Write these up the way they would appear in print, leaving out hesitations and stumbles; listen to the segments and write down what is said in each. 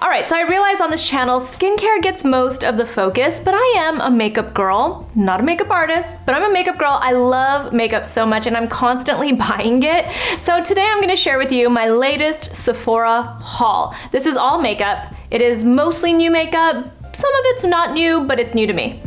All right, so I realize on this channel, skincare gets most of the focus, but I am a makeup girl, not a makeup artist, but I'm a makeup girl. I love makeup so much and I'm constantly buying it. So today I'm gonna share with you my latest Sephora haul. This is all makeup. It is mostly new makeup. Some of it's not new, but it's new to me.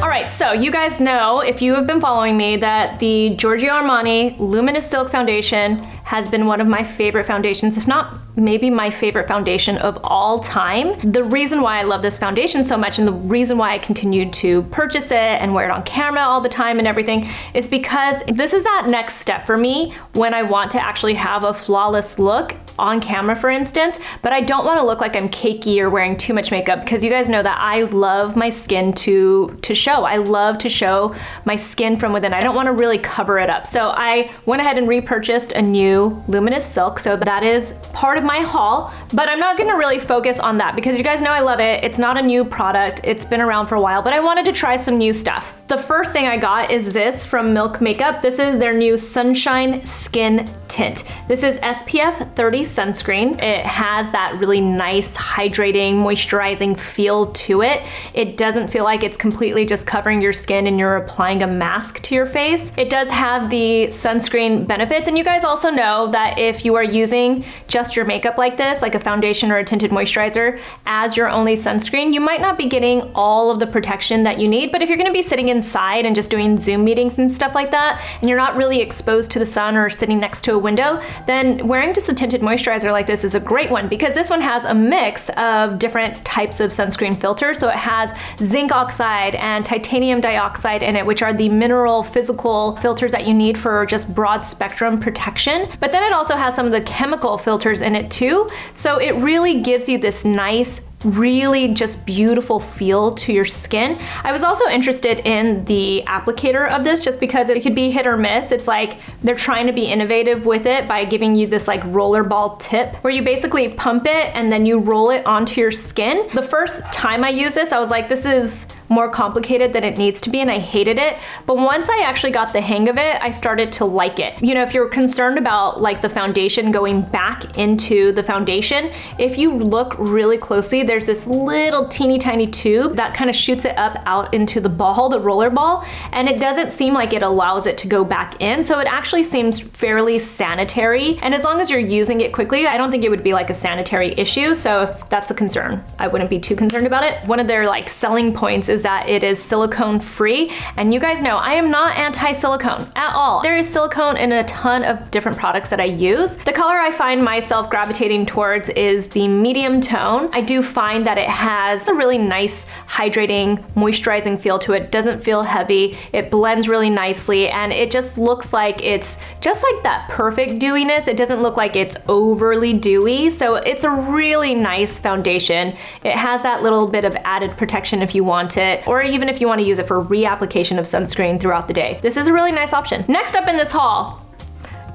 Alright, so you guys know, if you have been following me, that the Giorgio Armani Luminous Silk Foundation has been one of my favorite foundations, if not maybe my favorite foundation of all time. The reason why I love this foundation so much and the reason why I continued to purchase it and wear it on camera all the time and everything is because this is that next step for me when I want to actually have a flawless look on camera, for instance, but I don't want to look like I'm cakey or wearing too much makeup, because you guys know that I love my skin to show. I love to show my skin from within. I don't want to really cover it up. So I went ahead and repurchased a new Luminous Silk. So that is part of my haul, but I'm not going to really focus on that because you guys know I love it. It's not a new product. It's been around for a while, but I wanted to try some new stuff. The first thing I got is this from Milk Makeup. This is their new Sunshine Skin Tint. This is SPF 30 sunscreen. It has that really nice hydrating, moisturizing feel to it. It doesn't feel like it's completely just covering your skin and you're applying a mask to your face. It does have the sunscreen benefits, and you guys also know that if you are using just your makeup like this, like a foundation or a tinted moisturizer as your only sunscreen, you might not be getting all of the protection that you need. But if you're gonna be sitting inside and just doing Zoom meetings and stuff like that, and you're not really exposed to the sun or sitting next to a window, then wearing just a tinted moisturizer like this is a great one, because this one has a mix of different types of sunscreen filters. So it has zinc oxide and titanium dioxide in it, which are the mineral physical filters that you need for just broad spectrum protection. But then it also has some of the chemical filters in it too. So it really gives you this nice, really just beautiful feel to your skin. I was also interested in the applicator of this just because it could be hit or miss. It's like they're trying to be innovative with it by giving you this like rollerball tip where you basically pump it and then you roll it onto your skin. The first time I used this, I was like, this is more complicated than it needs to be, and I hated it. But once I actually got the hang of it, I started to like it. You know, if you're concerned about like the foundation going back into the foundation, if you look really closely, there's this little teeny tiny tube that kind of shoots it up out into the ball, the roller ball, and it doesn't seem like it allows it to go back in. So it actually seems fairly sanitary. And as long as you're using it quickly, I don't think it would be like a sanitary issue. So if that's a concern, I wouldn't be too concerned about it. One of their like selling points is that it is silicone free. And you guys know I am not anti-silicone at all. There is silicone in a ton of different products that I use. The color I find myself gravitating towards is the medium tone. I do find that it has a really nice hydrating, moisturizing feel to it. Doesn't feel heavy. It blends really nicely, and it just looks like it's just like that perfect dewiness. It doesn't look like it's overly dewy. So it's a really nice foundation. It has that little bit of added protection if you want it, or even if you want to use it for reapplication of sunscreen throughout the day. This is a really nice option. Next up in this haul,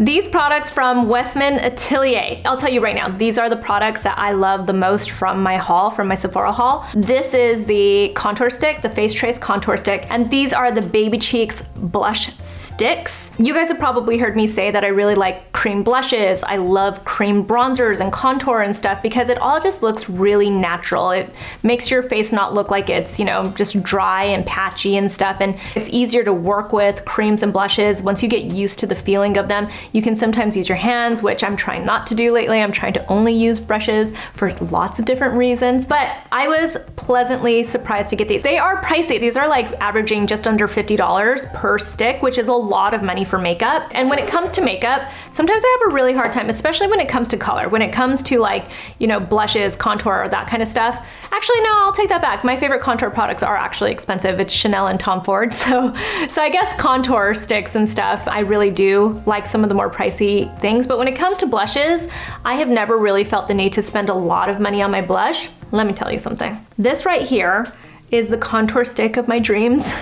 these products from Westman Atelier. I'll tell you right now, these are the products that I love the most from my haul, from my Sephora haul. This is the contour stick, the Face Trace contour stick, and these are the Baby Cheeks blush sticks. You guys have probably heard me say that I really like cream blushes. I love cream bronzers and contour and stuff because it all just looks really natural. It makes your face not look like it's, you know, just dry and patchy and stuff, and it's easier to work with creams and blushes once you get used to the feeling of them. You can sometimes use your hands, which I'm trying not to do lately. I'm trying to only use brushes for lots of different reasons, but I was pleasantly surprised to get these. They are pricey. These are like averaging just under $50 per stick, which is a lot of money for makeup. And when it comes to makeup, sometimes I have a really hard time, especially when it comes to color. When it comes to like, you know, blushes, contour, that kind of stuff. Actually, no, I'll take that back. My favorite contour products are actually expensive. It's Chanel and Tom Ford. So I guess contour sticks and stuff, I really do like some of the more pricey things. But when it comes to blushes, I have never really felt the need to spend a lot of money on my blush. Let me tell you something. This right here is the contour stick of my dreams.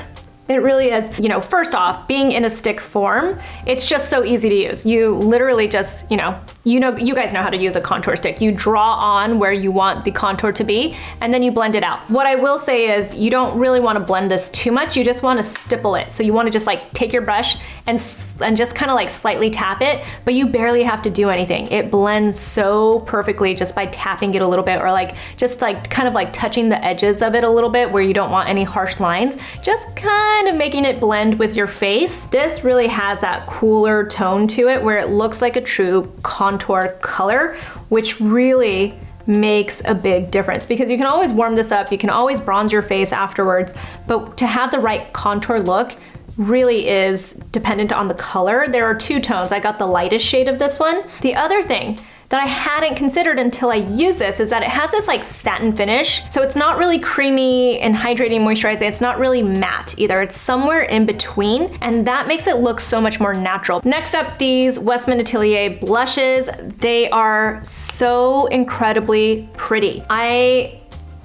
It really is. You know, first off, being in a stick form, it's just so easy to use. You literally just, you guys know how to use a contour stick. You draw on where you want the contour to be, and then you blend it out. What I will say is you don't really want to blend this too much. You just want to stipple it. So you want to just like take your brush and just kind of like slightly tap it, but you barely have to do anything. It blends so perfectly just by tapping it a little bit, or like just like kind of like touching the edges of it a little bit where you don't want any harsh lines. Just kind of making it blend with your face. This really has that cooler tone to it where it looks like a true contour color, which really makes a big difference because you can always warm this up, you can always bronze your face afterwards, but to have the right contour look really is dependent on the color. There are two tones. I got the lightest shade of this one. The other thing that I hadn't considered until I use this is that it has this like satin finish. So it's not really creamy and hydrating, moisturizing. It's not really matte either. It's somewhere in between, and that makes it look so much more natural. Next up, these Westman Atelier blushes. They are so incredibly pretty. I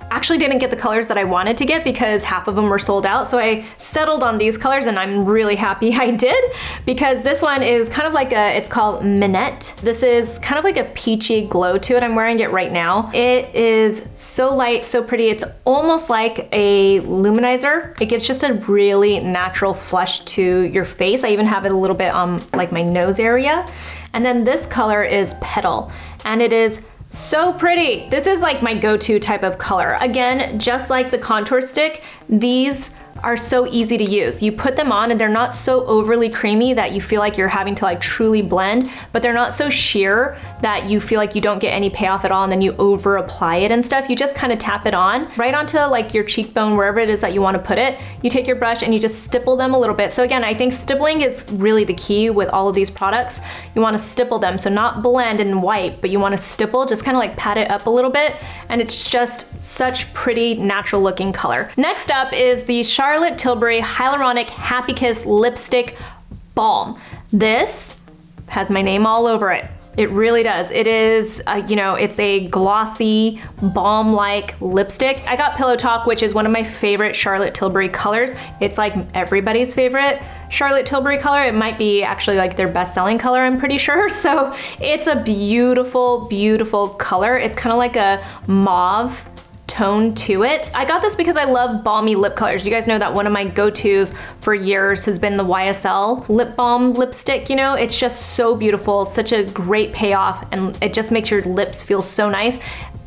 actually didn't get the colors that I wanted to get because half of them were sold out. So I settled on these colors, and I'm really happy I did, because this one is kind of like it's called Minette. This is kind of like a peachy glow to it. I'm wearing it right now. It is so light, so pretty. It's almost like a luminizer. It gives just a really natural flush to your face. I even have it a little bit on like my nose area. And then this color is Petal, and it is so pretty. This is like my go-to type of color. Again, just like the contour stick, these are so easy to use. You put them on and they're not so overly creamy that you feel like you're having to like truly blend, but they're not so sheer that you feel like you don't get any payoff at all and then you over apply it and stuff. You just kind of tap it on right onto like your cheekbone, wherever it is that you want to put it. You take your brush and you just stipple them a little bit. So again, I think stippling is really the key with all of these products. You want to stipple them, so not blend and wipe, but you want to stipple, just kind of like pat it up a little bit, and it's just such pretty natural looking color. Next up is the Charlotte Tilbury Hyaluronic Happikiss Lipstick Balm. This has my name all over it. It really does. It is, it's a glossy, balm-like lipstick. I got Pillowtalk, which is one of my favorite Charlotte Tilbury colors. It's like everybody's favorite Charlotte Tilbury color. It might be actually like their best-selling color, I'm pretty sure. So it's a beautiful, beautiful color. It's kind of like a mauve tone to it. I got this because I love balmy lip colors. You guys know that one of my go-tos for years has been the YSL lip balm lipstick. It's just so beautiful, such a great payoff, and it just makes your lips feel so nice.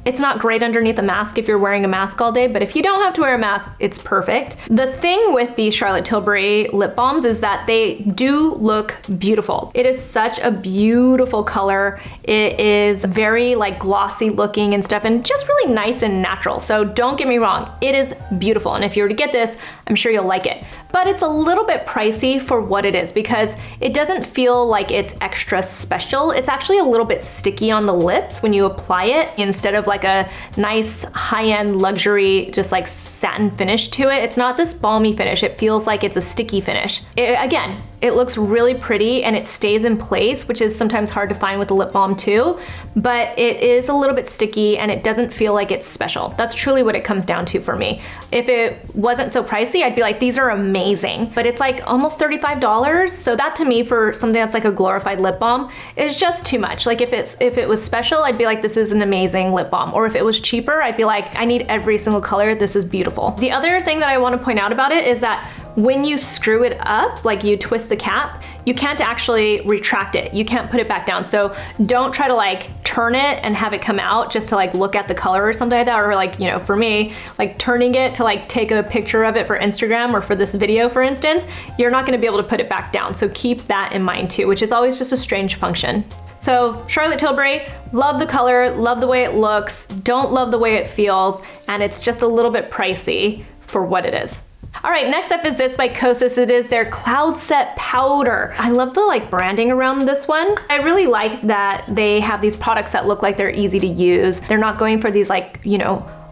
It's not great underneath a mask if you're wearing a mask all day, but if you don't have to wear a mask, it's perfect. The thing with these Charlotte Tilbury lip balms is that they do look beautiful. It is such a beautiful color. It is very like glossy looking and stuff, and just really nice and natural. So don't get me wrong, it is beautiful. And if you were to get this, I'm sure you'll like it. But it's a little bit pricey for what it is because it doesn't feel like it's extra special. It's actually a little bit sticky on the lips when you apply it, instead of like a nice high-end luxury just like satin finish to it. It's not this balmy finish. It feels like it's a sticky finish. Again, it looks really pretty and it stays in place, which is sometimes hard to find with the lip balm too, but it is a little bit sticky and it doesn't feel like it's special. That's truly what it comes down to for me. If it wasn't so pricey, I'd be like, these are amazing, but it's like almost $35. So that to me, for something that's like a glorified lip balm, is just too much. Like if it was special, I'd be like, this is an amazing lip balm. Or if it was cheaper, I'd be like, I need every single color. This is beautiful. The other thing that I want to point out about it is that when you screw it up, like you twist the cap, you can't actually retract it. You can't put it back down. So don't try to like turn it and have it come out just to like look at the color or something like that. Or like, for me, like turning it to like take a picture of it for Instagram or for this video, for instance, you're not gonna be able to put it back down. So keep that in mind too, which is always just a strange function. So Charlotte Tilbury, love the color, love the way it looks, don't love the way it feels, and it's just a little bit pricey for what it is. All right, next up is this by Kosas. It is their Cloud Set Powder. I love the like branding around this one. I really like that they have these products that look like they're easy to use. They're not going for these like,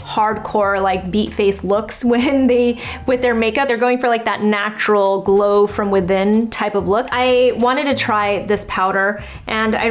hardcore like beat face looks with their makeup. They're going for like that natural glow from within type of look. I wanted to try this powder, and I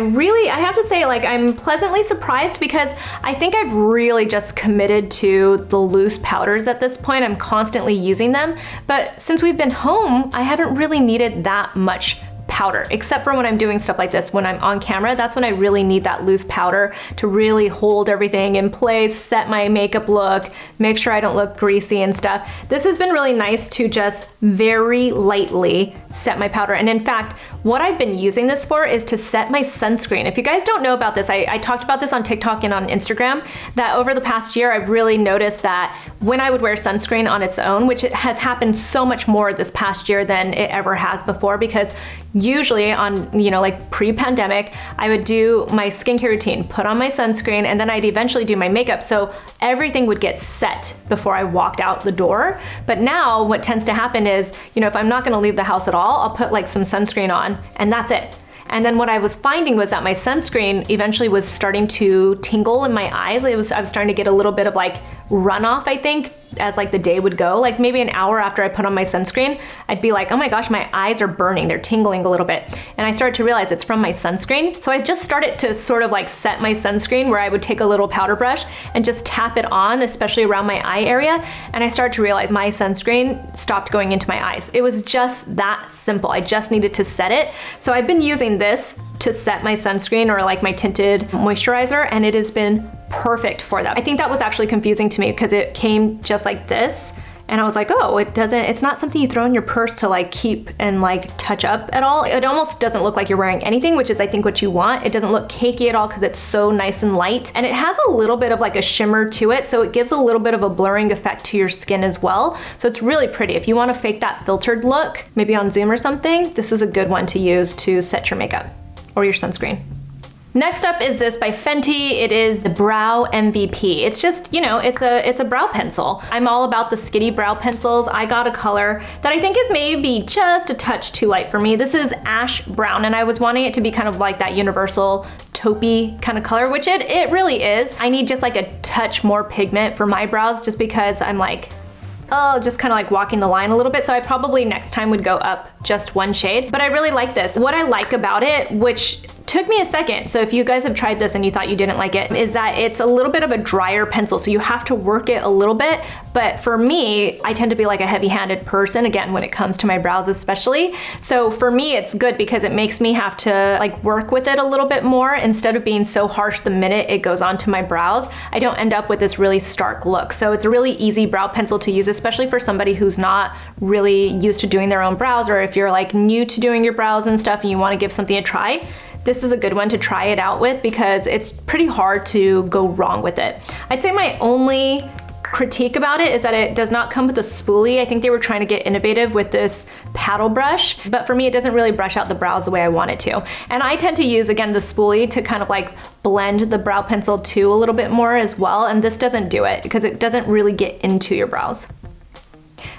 have to say, like, I'm pleasantly surprised because I think I've really just committed to the loose powders at this point. I'm constantly using them, but since we've been home, I haven't really needed that much powder, except for when I'm doing stuff like this, when I'm on camera. That's when I really need that loose powder to really hold everything in place, set my makeup look, make sure I don't look greasy and stuff. This has been really nice to just very lightly set my powder. And in fact, what I've been using this for is to set my sunscreen. If you guys don't know about this, I talked about this on TikTok and on Instagram, that over the past year, I've really noticed that when I would wear sunscreen on its own, which it has happened so much more this past year than it ever has before, because usually on, you know, like pre-pandemic, I would do my skincare routine, put on my sunscreen, and then I'd eventually do my makeup. So everything would get set before I walked out the door. But now what tends to happen is, you know, if I'm not gonna leave the house at all, I'll put like some sunscreen on and that's it. And then what I was finding was that my sunscreen eventually was starting to tingle in my eyes. I was starting to get a little bit of like runoff, I think, as like the day would go. Like maybe an hour after I put on my sunscreen, I'd be like, oh my gosh, my eyes are burning, they're tingling a little bit. And I started to realize it's from my sunscreen. So I just started to sort of like set my sunscreen, where I would take a little powder brush and just tap it on, especially around my eye area. And I started to realize my sunscreen stopped going into my eyes. It was just that simple. I just needed to set it. So I've been using this to set my sunscreen, or like my tinted moisturizer, and it has been perfect for that. I think that was actually confusing to me because it came just like this, and I was like, oh, it's not something you throw in your purse to like keep and like touch up at all. It almost doesn't look like you're wearing anything, which is I think what you want. It doesn't look cakey at all because it's so nice and light, and it has a little bit of like a shimmer to it, so it gives a little bit of a blurring effect to your skin as well. So it's really pretty. If you want to fake that filtered look, maybe on Zoom or something, this is a good one to use to set your makeup or your sunscreen. Next up is this by Fenty. It is the Brow MVP. It's just, you know, it's a brow pencil. I'm all about the Skitty brow pencils. I got a color that I think is maybe just a touch too light for me. This is ash brown, and I was wanting it to be kind of like that universal taupey kind of color, which it really is. I need just like a touch more pigment for my brows, just because I'm like, oh, just kind of like walking the line a little bit. So I probably next time would go up just one shade, but I really like this. What I like about it, which took me a second, so if you guys have tried this and you thought you didn't like it, is that it's a little bit of a drier pencil, so you have to work it a little bit. But for me, I tend to be like a heavy-handed person, again, when it comes to my brows especially. So for me, it's good because it makes me have to like work with it a little bit more instead of being so harsh the minute it goes onto my brows. I don't end up with this really stark look. So it's a really easy brow pencil to use, especially for somebody who's not really used to doing their own brows, or if you're like new to doing your brows and stuff and you want to give something a try. This is a good one to try it out with because it's pretty hard to go wrong with it. I'd say my only critique about it is that it does not come with a spoolie. I think they were trying to get innovative with this paddle brush, but for me, it doesn't really brush out the brows the way I want it to. And I tend to use, again, the spoolie to kind of like blend the brow pencil too a little bit more as well, and this doesn't do it because it doesn't really get into your brows.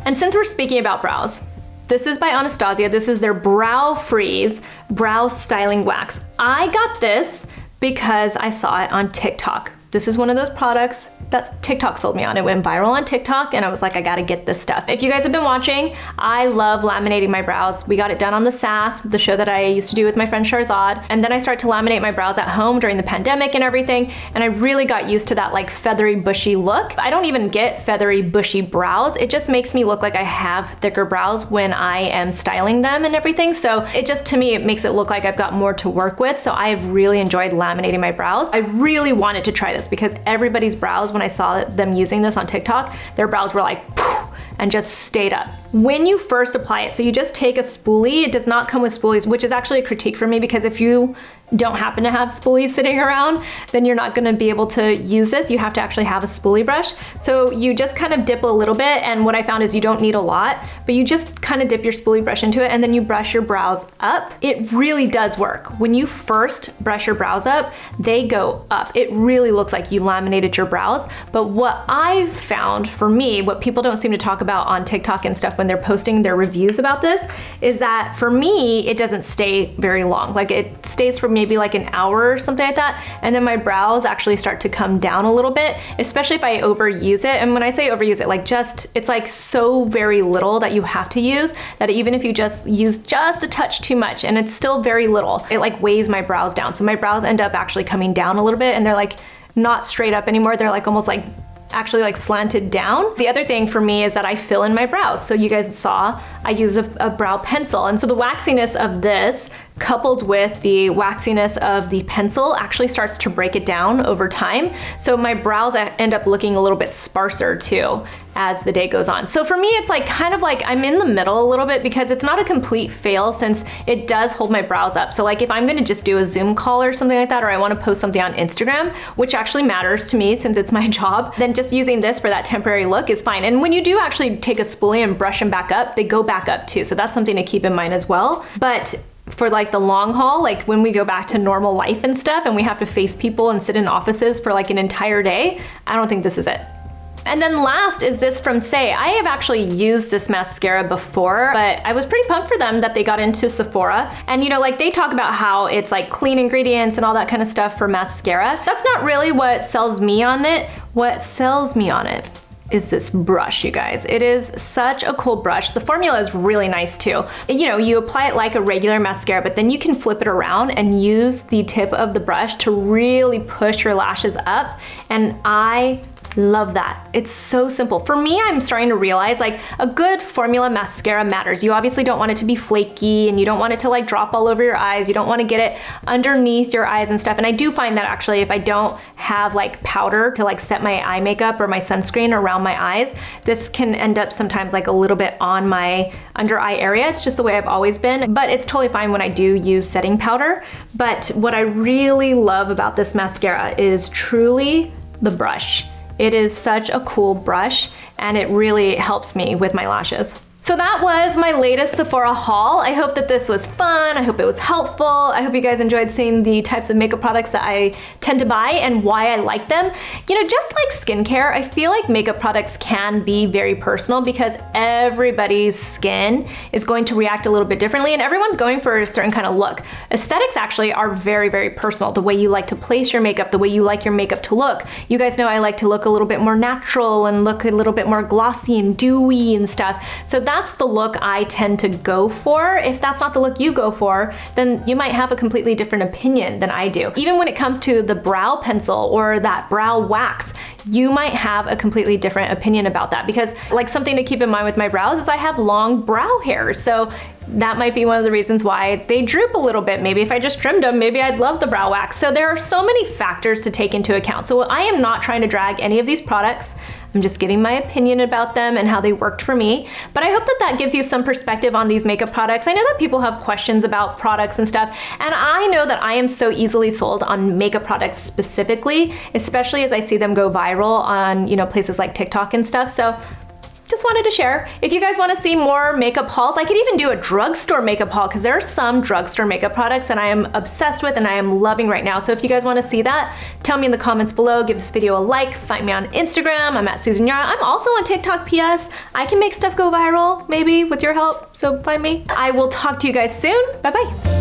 And since we're speaking about brows, this is by Anastasia. This is their Brow Freeze Brow Styling Wax. I got this because I saw it on TikTok. This is one of those products that TikTok sold me on. It went viral on TikTok and I was like, I gotta get this stuff. If you guys have been watching, I love laminating my brows. We got it done on the SAS, the show that I used to do with my friend Sharzad. And then I started to laminate my brows at home during the pandemic and everything. And I really got used to that like feathery, bushy look. I don't even get feathery, bushy brows. It just makes me look like I have thicker brows when I am styling them and everything. So it just, to me, it makes it look like I've got more to work with. So I have really enjoyed laminating my brows. I really wanted to try this because everybody's brows, when I saw them using this on TikTok, their brows were like, poof, and just stayed up. When you first apply it, so you just take a spoolie. It does not come with spoolies, which is actually a critique for me because if you don't happen to have spoolies sitting around, then you're not gonna be able to use this. You have to actually have a spoolie brush. So you just kind of dip a little bit, and what I found is you don't need a lot, but you just kind of dip your spoolie brush into it and then you brush your brows up. It really does work. When you first brush your brows up, they go up. It really looks like you laminated your brows. But what I found for me, what people don't seem to talk about on TikTok and stuff, when they're posting their reviews about this, is that for me, it doesn't stay very long. Like it stays for maybe like an hour or something like that. And then my brows actually start to come down a little bit, especially if I overuse it. And when I say overuse it, like it's like so very little that you have to use, that even if you just use just a touch too much and it's still very little, it like weighs my brows down. So my brows end up actually coming down a little bit, and they're like not straight up anymore. They're like almost like actually like slanted down. The other thing for me is that I fill in my brows. So you guys saw I use a brow pencil, and so the waxiness of this coupled with the waxiness of the pencil actually starts to break it down over time. So my brows end up looking a little bit sparser too as the day goes on. So for me, it's like kind of like I'm in the middle a little bit, because it's not a complete fail since it does hold my brows up. So like if I'm gonna just do a Zoom call or something like that, or I wanna post something on Instagram, which actually matters to me since it's my job, then just using this for that temporary look is fine. And when you do actually take a spoolie and brush them back up, they go back up too. So that's something to keep in mind as well. But for like the long haul, like when we go back to normal life and stuff and we have to face people and sit in offices for like an entire day, I don't think this is it. And then last is this from Saie. I have actually used this mascara before, but I was pretty pumped for them that they got into Sephora. And you know, like they talk about how it's like clean ingredients and all that kind of stuff for mascara. That's not really what sells me on it. What sells me on it is this brush, you guys. It is such a cool brush. The formula is really nice too. You know, you apply it like a regular mascara, but then you can flip it around and use the tip of the brush to really push your lashes up. And I love that. It's so simple. For me, I'm starting to realize like a good formula mascara matters. You obviously don't want it to be flaky, and you don't want it to like drop all over your eyes. You don't want to get it underneath your eyes and stuff. And I do find that actually if I don't have like powder to like set my eye makeup or my sunscreen around my eyes, this can end up sometimes like a little bit on my under eye area. It's just the way I've always been, but it's totally fine when I do use setting powder. But what I really love about this mascara is truly the brush. It is such a cool brush, and it really helps me with my lashes. So that was my latest Sephora haul. I hope that this was fun. I hope it was helpful. I hope you guys enjoyed seeing the types of makeup products that I tend to buy and why I like them. You know, just like skincare, I feel like makeup products can be very personal because everybody's skin is going to react a little bit differently, and everyone's going for a certain kind of look. Aesthetics actually are very, very personal. The way you like to place your makeup, the way you like your makeup to look. You guys know I like to look a little bit more natural and look a little bit more glossy and dewy and stuff. So that's the look I tend to go for. If that's not the look you go for, then you might have a completely different opinion than I do. Even when it comes to the brow pencil or that brow wax, you might have a completely different opinion about that, because like something to keep in mind with my brows is I have long brow hairs. So that might be one of the reasons why they droop a little bit. Maybe if I just trimmed them, maybe I'd love the brow wax. So there are so many factors to take into account. So I am not trying to drag any of these products. I'm just giving my opinion about them and how they worked for me. But I hope that that gives you some perspective on these makeup products. I know that people have questions about products and stuff, and I know that I am so easily sold on makeup products specifically, especially as I see them go viral on, you know, places like TikTok and stuff. So just wanted to share. If you guys want to see more makeup hauls, I could even do a drugstore makeup haul, because there are some drugstore makeup products that I am obsessed with and I am loving right now. So if you guys want to see that, tell me in the comments below. Give this video a like. Find me on Instagram. I'm at Susan Yara. I'm also on TikTok. PS. I can make stuff go viral, maybe with your help. So find me. I will talk to you guys soon. Bye bye.